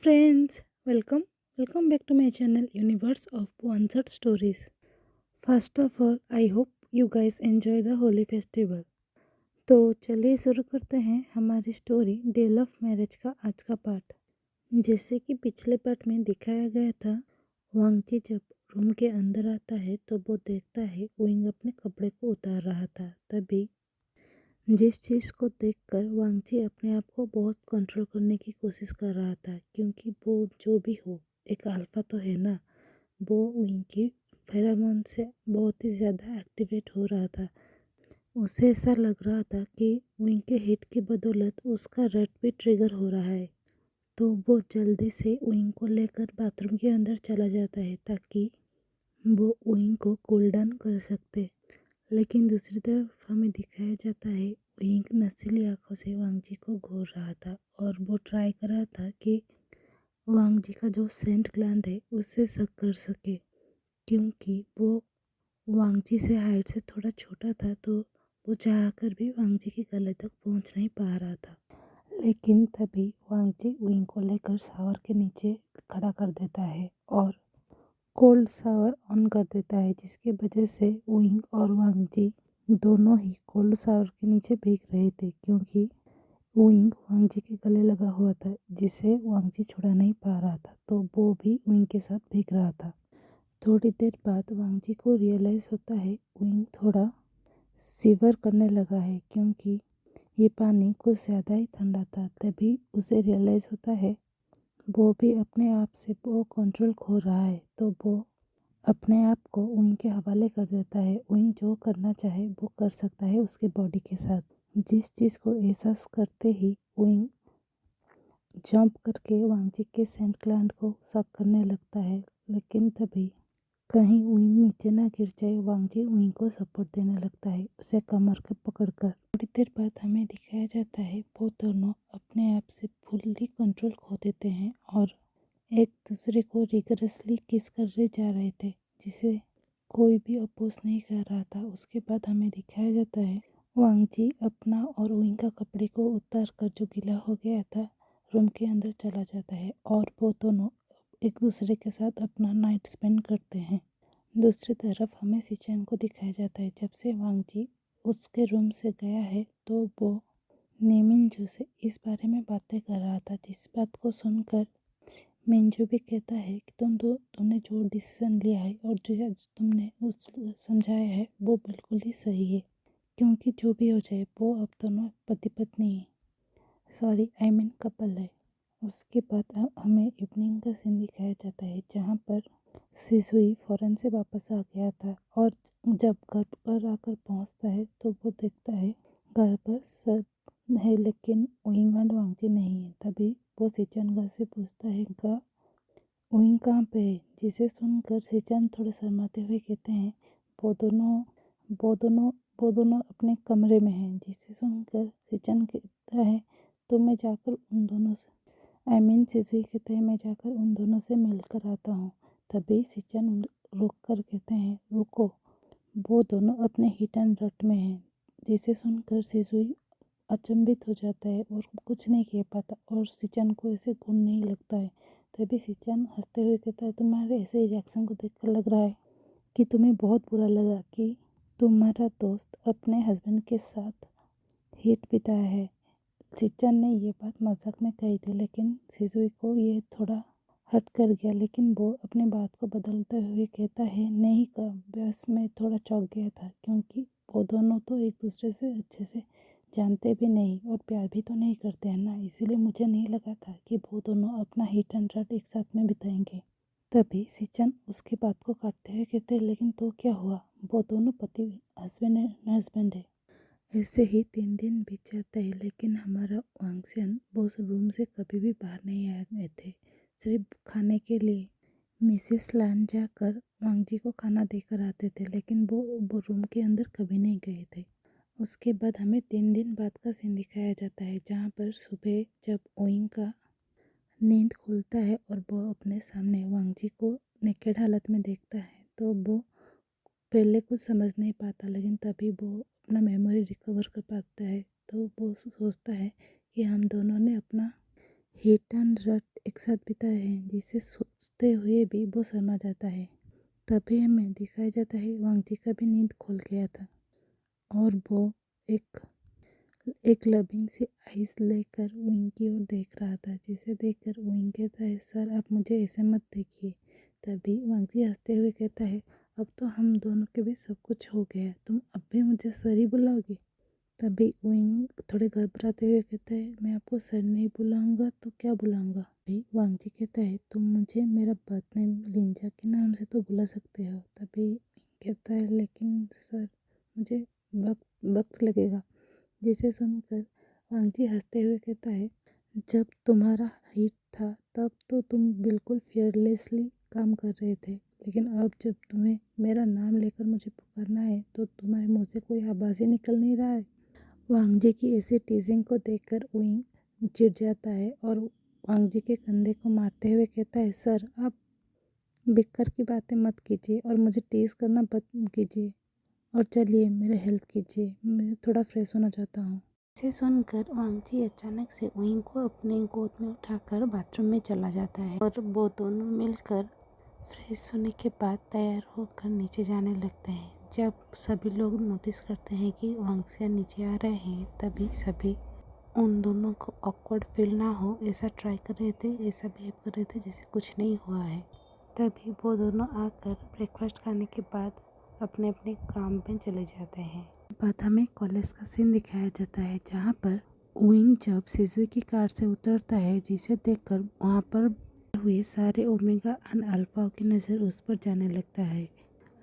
Friends, welcome back to my channel Universe of Unsaid Stories. First of all, I hope you guys enjoy the Holi festival. तो चलिए शुरू करते हैं हमारी story day of marriage का आज का पार्ट। जैसे कि पिछले पार्ट में दिखाया गया था, वांगची जब रूम के अंदर आता है तो वो देखता है विंग अपने कपड़े को उतार रहा था। तभी जिस चीज़ को देखकर वांगची अपने आप को बहुत कंट्रोल करने की कोशिश कर रहा था, क्योंकि वो जो भी हो एक अल्फा तो है ना। वो विंग की फेरोमोन से बहुत ही ज़्यादा एक्टिवेट हो रहा था। उसे ऐसा लग रहा था कि विंग के हिट की बदौलत उसका रट भी ट्रिगर हो रहा है। तो वो जल्दी से विंग को लेकर बाथरूम के अंदर चला जाता है ताकि वो विंग को कूल डाउन कर सकते। लेकिन दूसरी तरफ हमें दिखाया जाता है विंग नशीली आंखों से वांगजी को घूर रहा था और वो ट्राई कर रहा था कि वांगजी का जो सेंट ग्लैंड है उससे शक कर सके, क्योंकि वो वांगजी से हाइट से थोड़ा छोटा था। तो वो चाहकर भी वांगजी के गले तक पहुंच नहीं पा रहा था। लेकिन तभी वांगजी विंग को लेकर शावर के नीचे खड़ा कर देता है और कोल्ड शावर ऑन कर देता है, जिसकी वजह से विंग और वांगजी दोनों ही कोल्ड शावर के नीचे भीग रहे थे, क्योंकि विंग वांगजी के गले लगा हुआ था जिसे वांगजी छुड़ा नहीं पा रहा था। तो वो भी विंग के साथ भीग रहा था। थोड़ी देर बाद वांगजी को रियलाइज़ होता है विंग थोड़ा सीवर करने लगा है, क्योंकि ये पानी कुछ ज़्यादा ही ठंडा था। तभी उसे रियलाइज़ होता है वो भी अपने आप से वो कंट्रोल खो रहा है। तो वो अपने आप को विंग के हवाले कर देता है। विंग जो करना चाहे वो कर सकता है उसके बॉडी के साथ। जिस चीज़ को एहसास करते ही विंग जंप करके वांगजी के सेंट ग्लैंड को सक करने लगता है। लेकिन तभी कहीं विंग नीचे ना गिर जाए, वांगजी विंग को सपोर्ट देने लगता है, उसे कमर के पकड़कर। थोड़ी देर बाद हमें दिखाया जाता है वो दोनों अपने आप से फुल्ली कंट्रोल खो देते हैं और एक दूसरे को रिगरसली किस करने जा रहे थे, जिसे कोई भी अपोज नहीं कर रहा था। उसके बाद हमें दिखाया जाता है वांगजी अपना और विंग का कपड़े को उतार कर जो गीला हो गया था रूम के अंदर चला जाता है और वो दोनों एक दूसरे के साथ अपना नाइट स्पेंड करते हैं। दूसरी तरफ हमें सिचेन को दिखाया जाता है। जब से वांगजी उसके रूम से गया है तो वो नेमिनजू से इस बारे में बातें कर रहा था, जिस बात को सुनकर मिंजू भी कहता है कि तुमने जो डिसीजन लिया है और जो तुमने उस समझाया है वो बिल्कुल ही सही है, क्योंकि जो भी हो जाए वो अब दोनों पति पत्नी है, सॉरी आई मीन कपल है। उसके बाद हमें इवनिंग का सीन दिखाया जाता है जहाँ पर सिजुई फॉरेन से वापस आ गया था और जब घर पर आकर पहुँचता है तो वो देखता है घर पर सब है लेकिन विंग एंड वांगजी नहीं है। तभी वो सिचन घर से पूछता है का विंग कहाँ पे है, जिसे सुनकर सिचन थोड़े शर्माते हुए कहते हैं वो दोनों वो दोनों वो दोनों अपने कमरे में हैं। जिसे सुनकर सिचन कहता है तो मैं जाकर उन दोनों से आई मीन सिजुई कहते हैं मैं जाकर उन दोनों से मिलकर आता हूँ। तभी सिचन रुक कर कहते हैं रुको, वो दोनों अपने हिट एंड रट में हैं। जिसे सुनकर सिजुई अचंभित हो जाता है और कुछ नहीं कह पाता और सिचन को ऐसे गुण नहीं लगता है। तभी सिचन हंसते हुए कहता है तुम्हारे ऐसे रिएक्शन को देखकर लग रहा है कि तुम्हें बहुत बुरा लगा कि तुम्हारा दोस्त अपने हस्बैंड के साथ हिट बिताया है। सिचन ने ये बात मजाक में कही थी, लेकिन सिजुई को ये थोड़ा हट कर गया। लेकिन वो अपने बात को बदलते हुए कहता है नहीं का बस मैं थोड़ा चौंक गया था, क्योंकि वो दोनों तो एक दूसरे से अच्छे से जानते भी नहीं और प्यार भी तो नहीं करते हैं ना, इसीलिए मुझे नहीं लगा था कि वो दोनों अपना हिट एंड रट एक साथ में बिताएंगे। तभी सिचन उसकी बात को काटते हुए कहते हैं लेकिन तो क्या हुआ, वो दोनों पति हस्बैंड हस्बैंड है। ऐसे ही 3 दिन बीत जाते हैं, लेकिन हमारा वांगसियन वो रूम से कभी भी बाहर नहीं आए थे, सिर्फ खाने के लिए मिसेस लैन जाकर वांगजी को खाना देकर आते थे, लेकिन वो रूम के अंदर कभी नहीं गए थे। उसके बाद हमें 3 दिन बाद का सीन दिखाया जाता है जहाँ पर सुबह जब ओइंग का नींद खुलता है और वो अपने सामने वांगजी को नेकेड हालत में देखता है तो वो पहले कुछ समझ नहीं पाता, लेकिन तभी वो अपना मेमोरी रिकवर कर पाता है। तो वो सोचता है कि हम दोनों ने अपना हिट एंड रट एक साथ बिताए हैं, जिसे सोचते हुए भी वो शर्मा जाता है। तभी हमें दिखाया जाता है वांगजी का भी नींद खुल गया था और वो एक एक लविंग सी आइस लेकर विंग की ओर देख रहा था, जिसे देखकर विंग कहता है, सर आप मुझे ऐसे मत देखिए। तभी वांगजी हंसते हुए कहता है, अब तो हम दोनों के बीच सब कुछ हो गया, तुम अब भी मुझे सर ही बुलाओगे। तभी विंग थोड़े घबराते हुए कहता है, मैं आपको सर नहीं बुलाऊंगा तो क्या बुलाऊंगा। भाई वांगजी कहता है, तुम मुझे मेरा बर्थ नेम लिंजा के नाम से तो बुला सकते हो। तभी विंग कहता है, लेकिन सर मुझे वक्त वक्त लगेगा। जिसे सुनकर वांगजी हंसते हुए कहता है, जब तुम्हारा हिट था तब तो तुम बिल्कुल फियरलेसली काम कर रहे थे, लेकिन अब जब तुम्हें मेरा नाम लेकर मुझे पुकारना है तो तुम्हारे मुंह से कोई आवाज़ ही निकल नहीं रहा है। वांगजी की ऐसी टीजिंग को देखकर विंग चिढ़ जाता है और वांगजी के कंधे को मारते हुए कहता है, सर आप बेकार की बातें मत कीजिए और मुझे टीज करना बंद कीजिए और चलिए मेरे हेल्प कीजिए, मैं थोड़ा फ्रेश होना चाहता हूँ। इसे सुनकर वांगजी अचानक से विंग को अपने गोद में उठाकर बाथरूम में चला जाता है और वो दोनों मिलकर फ्रेश होने के बाद तैयार होकर नीचे जाने लगते हैं। जब सभी लोग नोटिस करते हैं कि वांगजी नीचे आ रहे हैं, तभी सभी उन दोनों को ऑकवर्ड फील ना हो ऐसा ट्राई कर रहे थे, ऐसा बिहेव कर रहे थे जैसे कुछ नहीं हुआ है। तभी वो दोनों आकर ब्रेकफास्ट खाने के बाद अपने अपने काम में चले जाते हैं। बाद हमें कॉलेज का सीन दिखाया जाता है, जहाँ पर विंग जब सिजुई की कार से उतरता है, जिसे देखकर वहाँ पर हुए सारे ओमेगा एंड अल्फा की नज़र उस पर जाने लगता है।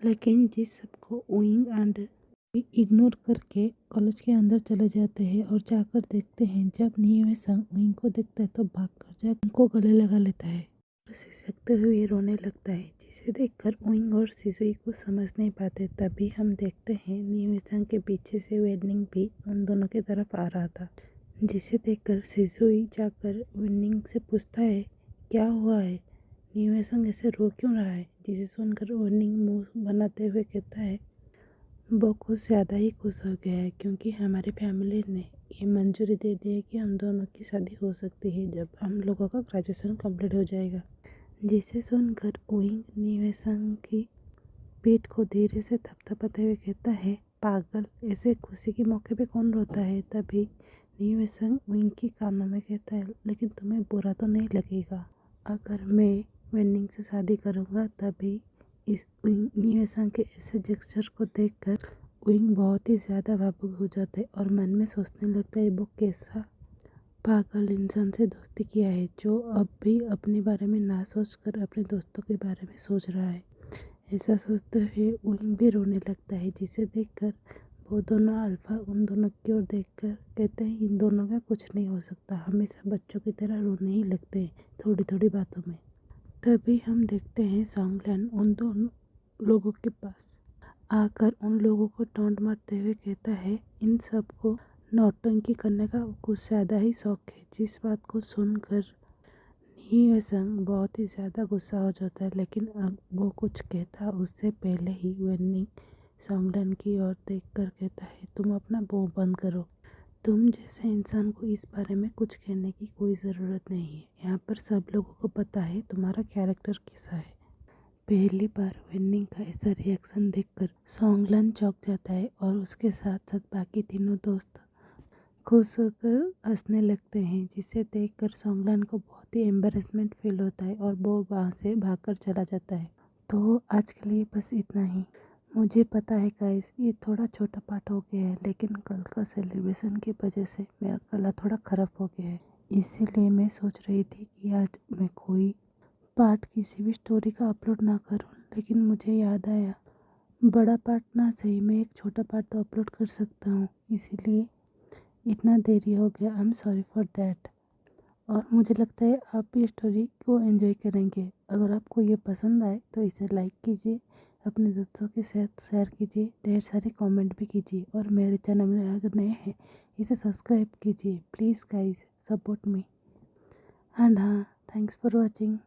लेकिन जिस सबको विंग एंड इग्नोर करके कॉलेज के अंदर चले जाते हैं और जाकर देखते हैं, जब नियो संग विंग को देखता है तो भागकर जाकर उनको गले लगा लेता है, सिसकते हुए रोने लगता है, जिसे देखकर विंग और सिजुई को समझ नहीं पाते। तभी हम देखते हैं नियो के पीछे से वेनिंग भी उन दोनों की तरफ आ रहा था, जिसे देखकर सिजुई जाकर वेनिंग से पूछता है, क्या हुआ है, नियो ऐसे रो क्यों रहा है। जिसे सुनकर वेनिंग मुंह बनाते हुए कहता है, वो कुछ ज़्यादा ही खुश हो गया है क्योंकि हमारी फैमिली ने ये मंजूरी दे दी है कि हम दोनों की शादी हो सकती है जब हम लोगों का ग्रेजुएशन कंप्लीट हो जाएगा। जिसे सुनकर विंग निवेशंग की पीठ को धीरे से थपथपाते हुए कहता है, पागल, ऐसे खुशी के मौके पे कौन रोता है। तभी निवेशंग विंग की कानों में कहता है, लेकिन तुम्हें बुरा तो नहीं लगेगा अगर मैं वेनिंग से शादी करूँगा। तभी इस विंग निवेशंग के ऐसे जेस्चर को देखकर विंग बहुत ही ज़्यादा भावुक हो जाता है और मन में सोचने लगता है, वो कैसा पागल इंसान से दोस्ती किया है जो अब भी अपने बारे में ना सोचकर अपने दोस्तों के बारे में सोच रहा है। ऐसा सोचते हुए विंग भी रोने लगता है, जिसे देखकर वो दोनों अल्फा उन दोनों की ओर देखकर कहते हैं, इन दोनों का कुछ नहीं हो सकता, हमेशा बच्चों की तरह रोने ही लगते हैं थोड़ी थोड़ी बातों में। तभी हम देखते हैं सॉन्गलैन उन दोनों लोगों के पास आकर उन लोगों को टोंट मारते हुए कहता है, इन सबको नौटंकी करने का कुछ ज़्यादा ही शौक है। जिस बात को सुनकर नियोसंग बहुत ही ज़्यादा गुस्सा हो जाता है, लेकिन अब वो कुछ कहता उससे पहले ही वेनिंग सॉन्गलैन की ओर देखकर कहता है, तुम अपना मुंह बंद करो, तुम जैसे इंसान को इस बारे में कुछ कहने की कोई ज़रूरत नहीं है। यहाँ पर सब लोगों को पता है तुम्हारा कैरेक्टर कैसा है। पहली बार वेनिंग का ऐसा रिएक्शन देखकर सॉन्गलैन चौंक जाता है और उसके साथ साथ बाकी तीनों दोस्त खुश होकर हंसने लगते हैं, जिसे देखकर सॉन्गलैन को बहुत ही एम्बेरसमेंट फील होता है और वो वहाँ से भागकर चला जाता है। तो आज के लिए बस इतना ही। मुझे पता है गाइस ये थोड़ा छोटा पार्ट हो गया है, लेकिन कल का सेलिब्रेशन की वजह से मेरा गला थोड़ा ख़राब हो गया है, इसीलिए मैं सोच रही थी कि आज मैं कोई पार्ट किसी भी स्टोरी का अपलोड ना करूं, लेकिन मुझे याद आया बड़ा पार्ट ना सही मैं एक छोटा पार्ट तो अपलोड कर सकता हूं, इसीलिए इतना देरी हो गया। I am sorry for that. और मुझे लगता है आप भी स्टोरी को एंजॉय करेंगे। अगर आपको ये पसंद आए तो इसे लाइक कीजिए, अपने दोस्तों के साथ शेयर कीजिए, ढेर सारे कमेंट भी कीजिए और मेरे चैनल में अगर नए हैं इसे सब्सक्राइब कीजिए। Please guys support me and हाँ, थैंक्स फॉर वॉचिंग।